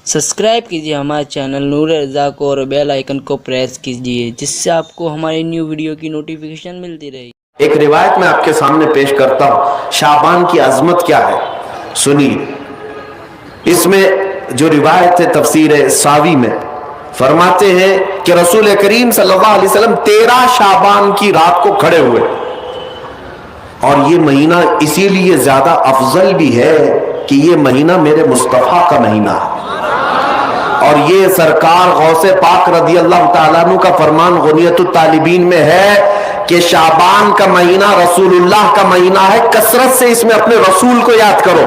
Subscribe कीजिए हमारे channel नूर रज़ा को और बेल आइकन को प्रेस कीजिए जिससे आपको हमारी न्यू वीडियो की नोटिफिकेशन मिलती रहे। एक रिवायत मैं आपके सामने पेश करता हूँ, शाबान की अजमत क्या है सुनिए। इसमें जो रिवायत है तफसीर सावी में फरमाते हैं कि रसूल करीम सल्लल्लाहु अलैहि वसल्लम 13 शाबान की रात को खड़े हुए, और ये महीना इसीलिए ज्यादा अफजल भी है कि ये महीना मेरे मुस्तफा का महीना है, और ये सरकार गौसे पाक रदी अल्लाह तआला अन्हु का फरमान गुनियतुत तालिबीन में है कि शाबान का महीना रसूलुल्लाह का महीना है, कसरत से इसमें अपने रसूल को याद करो।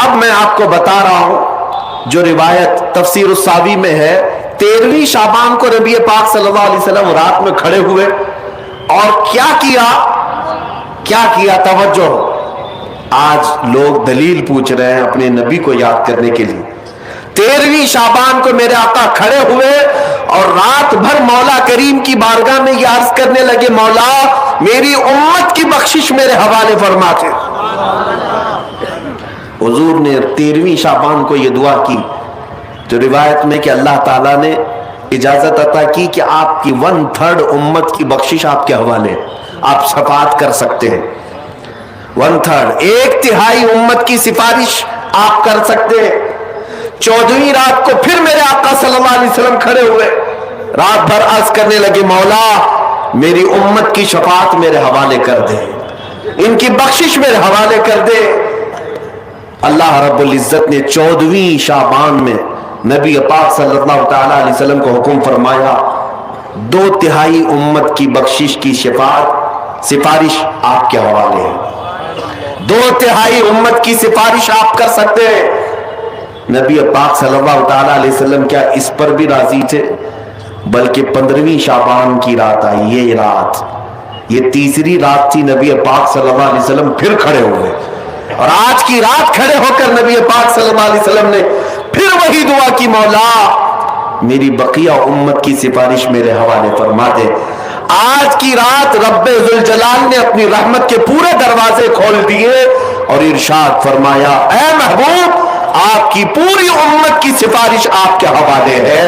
अब मैं आपको बता रहा हूं जो रिवायत तफसीर सावी में है, 13वीं शाबान को नबी पाक सल्लल्लाहु अलैहि वसल्लम रात में खड़े हुए और क्या किया तवज्जो। आज लोग दलील पूछ रहे हैं अपने नबी को याद करने के लिए। 13वीं शाबान को मेरे आका खड़े हुए और रात भर मौला करीम की बारगाह में ये अर्ज करने लगे, मौला मेरी उम्मत की बख्शिश मेरे हवाले फरमाते। हुजूर ने 13वीं शाबान को ये दुआ की तो रिवायत में कि अल्लाह ताला ने इजाजत अता की कि आपकी 1/3 उम्मत की बख्शिश आपके हवाले, आप शफाअत कर सकते हैं। 1/3 1/3 उम्मत की सिफारिश आप कर सकते हैं। 14वीं रात को फिर मेरे आका सल्लल्लाहु अलैहि वसल्लम खड़े हुए, रात भर अर्ज करने लगे, मौला मेरी उम्मत की शफाअत मेरे हवाले कर दे, इनकी बख्शिश मेरे हवाले कर दे। अल्लाह रब्बुल इज्जत ने 14वीं शाबान में नबी पाक सल्लल्लाहु तआला अलैहि वसल्लम को हुक्म फरमाया, 2/3 उम्मत की बख्शिश की सिफारिश आपके हवाले है। 2/3 उम्मत की सिफारिश आप कर सकते हैं। नबी पाक सल्लल्लाहु तआला अलैहि वसल्लम क्या इस पर भी राजी थे, बल्कि 15वीं शाबान की रात आई, ये रात, ये तीसरी रात थी, नबी पाक सल्लल्लाहु अलैहि वसल्लम फिर खड़े हुए, और आज की रात खड़े होकर नबी पाक सल्लल्लाहु अलैहि वसल्लम ने फिर वही दुआ की, मौला मेरी बकिया उम्मत की सिफारिश मेरे हवाले फरमा दे। आज की रात रब्बे जुल जलाल ने अपनी रहमत के पूरे दरवाजे खोल दिए और इरशाद फरमाया, ऐ महबूब आपकी पूरी उम्मत की सिफारिश आपके हवाले है,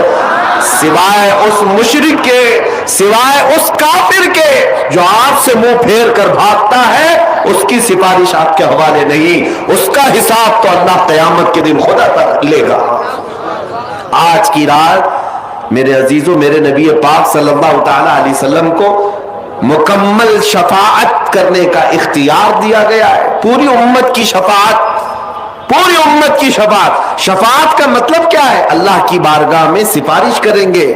सिवाय उस मुशरिक के, सिवाय उस काफिर के जो आपसे मुंह फेर कर भागता है, उसकी सिफारिश आपके हवाले नहीं, उसका हिसाब तो अल्लाह क़यामत के दिन खुद अता लेगा। आज की रात मेरे अजीजों, मेरे नबी पाक सल्लल्लाहु तआला अलैहि वसल्लम को मुकम्मल शफाअत करने का इख्तियार दिया गया है। पूरी उम्मत की शफाअत, पूरी उम्मत की शफाअत। शफाअत का मतलब क्या है? अल्लाह की बारगाह में सिफारिश करेंगे,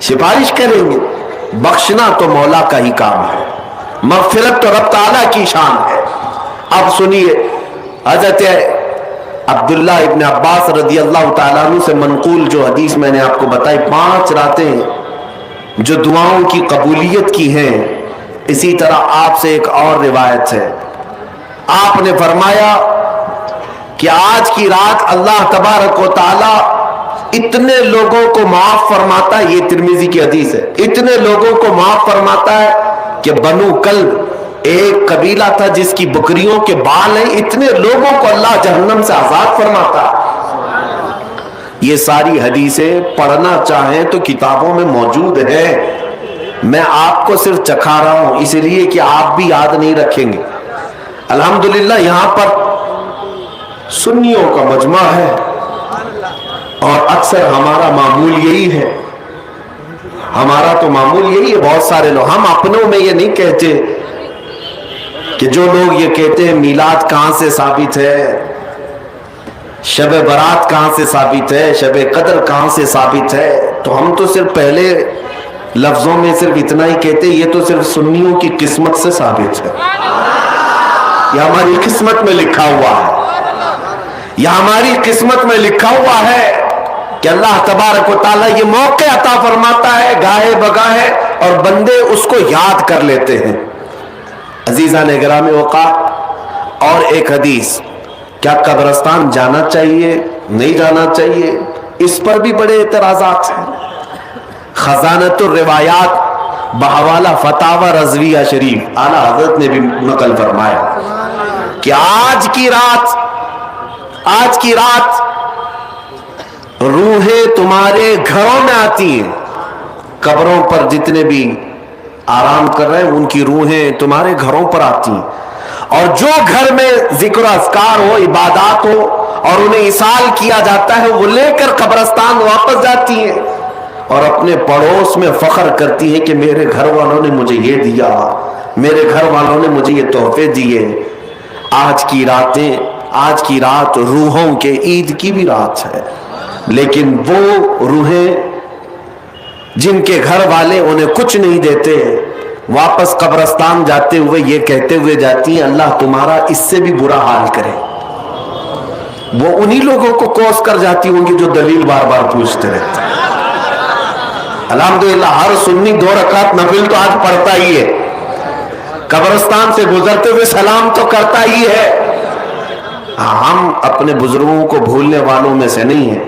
सिफारिश करेंगे। बख्शना तो मौला का ही काम है, मग़फ़िरत तो रब ताला की शान है। अब सुनिए, हज़रत अब्दुल्लाह इब्न अब्बास रदी अल्लाह ताला अन्हु से मनक़ूल जो हदीस मैंने आपको बताई, 5 रातें जो दुआओं की कबूलियत की हैं, इसी तरह आपसे एक और रिवायत है। आपने फरमाया कि आज की रात अल्लाह तबारक व तआला इतने लोगों को माफ फरमाता है, ये तिर्मिज़ी की हदीस है, इतने लोगों को माफ फरमाता है कि बनु कल्ब एक कबीला था जिसकी बकरियों के बाल हैं, इतने लोगों को अल्लाह जहन्नम से आजाद फरमाता है। ये सारी हदीसें पढ़ना चाहें तो किताबों में मौजूद है, मैं आपको सिर्फ चखा रहा हूं इसलिए कि आप भी याद नहीं रखेंगे। अल्हम्दुलिल्लाह यहां पर सुन्नियों का मजमा है और अक्सर हमारा मामूल यही है, हमारा तो मामूल यही है। बहुत सारे लोग, हम अपनों में ये नहीं कहते कि जो लोग ये कहते हैं मीलाद कहां से साबित है, शब बरात कहां से साबित है, शब कदर कहां से साबित है, तो हम तो सिर्फ पहले लफ्जों में सिर्फ इतना ही कहते हैं, ये तो सिर्फ सुन्नियों की किस्मत से साबित है, यह हमारी किस्मत में लिखा हुआ है, यह हमारी किस्मत में लिखा हुआ है कि अल्लाह तबारक व तआला ये मौके अता फरमाता है गाहे बगाहे और बंदे उसको याद कर लेते हैं। अजीज़ान गिरामी औक़ात, और एक हदीस, क्या कब्रिस्तान जाना चाहिए नहीं जाना चाहिए, इस पर भी बड़े एतराज़ात हैं। खजानतुर रिवायात बहवाला फतावा रज़विया शरीफ आला हज़रत ने भी नकल फरमाया कि आज की रात रूहें तुम्हारे घरों में आती हैं। कब्रों पर जितने भी आराम कर रहे हैं उनकी रूहें तुम्हारे घरों पर आती हैं, और जो घर में जिक्र अस्कार हो, इबादत हो और उन्हें इसाल किया जाता है, वो लेकर कब्रिस्तान वापस जाती हैं और अपने पड़ोस में फख्र करती हैं कि मेरे घर वालों ने मुझे ये दिया, मेरे घर वालों ने मुझे ये तोहफे दिए। आज की रात रूहों के ईद की भी रात है, लेकिन वो रूहें जिनके घर वाले उन्हें कुछ नहीं देते, वापस कब्रिस्तान जाते हुए ये कहते हुए जाती हैं, अल्लाह तुम्हारा इससे भी बुरा हाल करे। वो उन्हीं लोगों को कोस कर जाती होंगी जो दलील बार बार पूछते रहते हैं। अल्हम्दुलिल्लाह हर सुन्नी 2 रकात नफिल तो आज पढ़ता ही है, कब्रिस्तान से गुजरते हुए सलाम तो करता ही है। हम अपने बुजुर्गों को भूलने वालों में से नहीं है।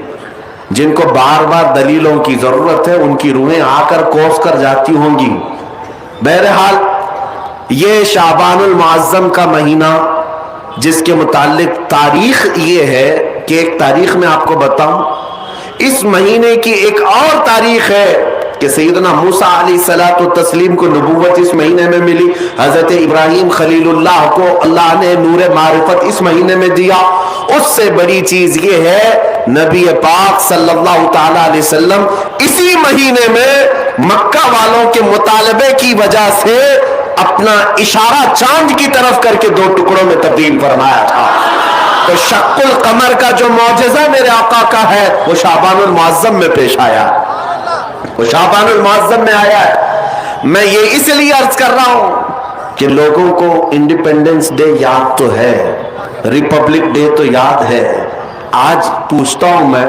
जिनको बार बार दलीलों की जरूरत है उनकी रूहें आकर कोस कर जाती होंगी। बहरहाल ये शाबानुल मुअज्जम का महीना, जिसके मुतालिक तारीख ये है कि एक तारीख में आपको बताऊं, इस महीने की एक और तारीख है कि सैयदना मूसा अलैहिस्सलातु तस्लीम को नबूवत इस महीने में मिली। हजरत इब्राहिम खलीलुल्लाह को अल्लाह ने नूर मारिफत इस महीने में दिया। उससे बड़ी चीज ये है, नबी पाक सल्लल्लाहु ताला अलैहि वसल्लम इसी महीने में मक्का वालों के मुतालबे की वजह से अपना इशारा चांद की तरफ करके 2 टुकड़ों में तब्दील फरमाया था। तो शक्कुल कमर का जो मौजज़ा मेरे आका का है वो शाबानुल मुअज्जम में पेश आया, वो शाबानुल मुअज्जम में आया है। मैं ये इसलिए अर्ज कर रहा हूं कि लोगों को इंडिपेंडेंस डे याद तो है, रिपब्लिक डे तो याद है। आज पूछता हूं मैं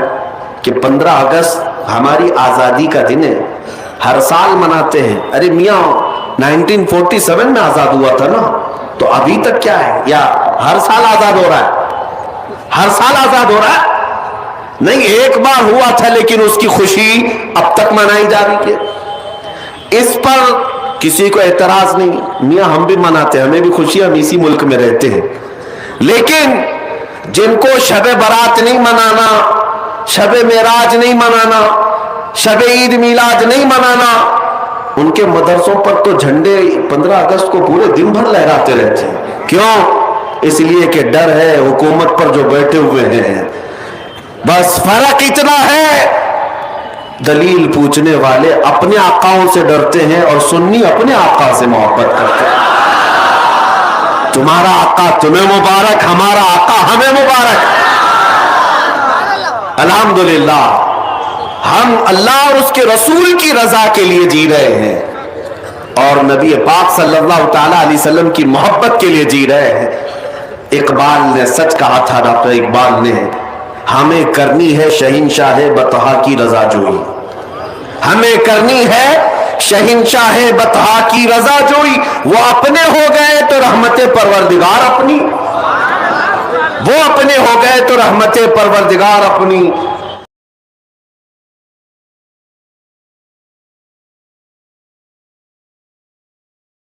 कि 15 अगस्त हमारी आजादी का दिन है, हर साल मनाते हैं। अरे मियाँ 1947 में आजाद हुआ था ना, तो अभी तक क्या है? या हर साल आजाद हो रहा है? हर साल आजाद हो रहा है? नहीं, एक बार हुआ था लेकिन उसकी खुशी अब तक मनाई जा रही है। इस पर किसी को एतराज नहीं। मियाँ हम भी मनाते हैं, हमें भी खुशी, हम इसी मुल्क में रहते हैं। लेकिन जिनको शबे बारात नहीं मनाना, शबे मेराज नहीं मनाना, शबे ईद मिलाद नहीं मनाना, उनके मदरसों पर तो झंडे 15 अगस्त को पूरे दिन भर लहराते रहते हैं। क्यों? इसलिए कि डर है हुकूमत पर जो बैठे हुए हैं। बस फर्क इतना है, दलील पूछने वाले अपने आकाओं से डरते हैं और सुन्नी अपने आका से मोहब्बत करते हैं। तुम्हारा आका तुम्हें मुबारक, हमारा आका हमें मुबारक। अल्हम्दुलिल्लाह हम अल्लाह और उसके रसूल की रजा के लिए जी रहे हैं और नबी पाक सल्लल्लाहु ताला अलैहि वसल्लम की मोहब्बत के लिए जी रहे हैं। इकबाल ने सच कहा था, डॉक्टर इकबाल ने, हमें करनी है शहंशाह बतहा की रजा जोई, हमें करनी है शहंशाह बतहा की रजा जोई। वो अपने हो गए तो रहमते परवरदिगार अपनी, वो अपने हो गए तो रहमते परवरदिगार अपनी।